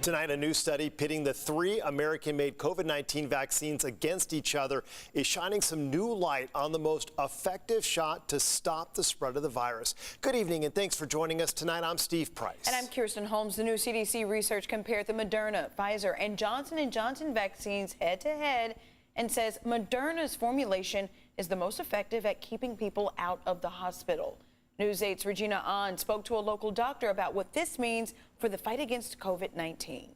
Tonight, a new study pitting the three American-made COVID-19 vaccines against each other is shining some new light on the most effective shot to stop the spread of the virus. Good evening, and thanks for joining us tonight. I'm Steve Price. And I'm Kirsten Holmes. The new CDC research compared the Moderna, Pfizer, and Johnson & Johnson vaccines head-to-head and says Moderna's formulation is the most effective at keeping people out of the hospital. News 8's Regina Ahn spoke to a local doctor about what this means for the fight against COVID-19.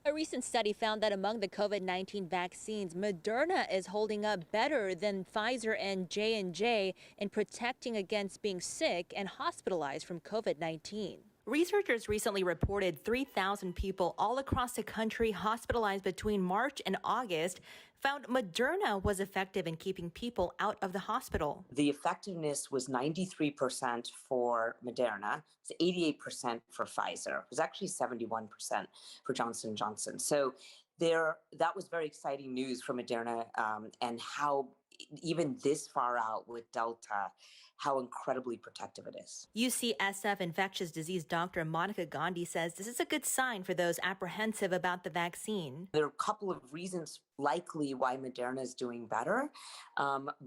A recent study found that among the COVID-19 vaccines, Moderna is holding up better than Pfizer and J&J in protecting against being sick and hospitalized from COVID-19. Researchers recently reported 3,000 people all across the country hospitalized between March and August found Moderna was effective in keeping people out of the hospital. The effectiveness was 93% for Moderna, it's 88% for Pfizer. It was actually 71% for Johnson & Johnson. So that was very exciting news for Moderna, and how even this far out with Delta, how incredibly protective it is. UCSF infectious disease doctor Monica Gandhi says this is a good sign for those apprehensive about the vaccine. There are a couple of reasons likely why Moderna is doing better.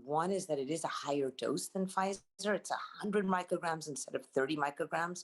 One is that it is a higher dose than Pfizer. It's 100 micrograms instead of 30 micrograms.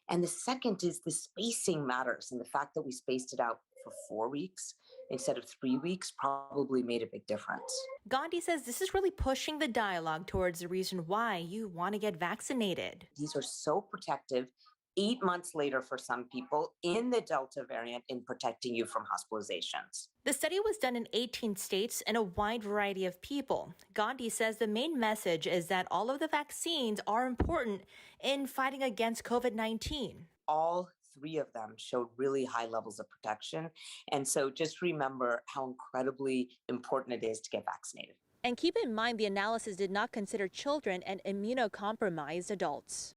And the second is the spacing matters, and the fact that we spaced it out for 4 weeks instead of 3 weeks probably made a big difference. Gandhi says this is really pushing the dialogue towards the reason why you want to get vaccinated. These are so protective 8 months later for some people in the Delta variant in protecting you from hospitalizations. The study was done in 18 states and a wide variety of people. Gandhi says the main message is that all of the vaccines are important in fighting against COVID-19. All three of them showed really high levels of protection. And so just remember how incredibly important it is to get vaccinated. And keep in mind the analysis did not consider children and immunocompromised adults.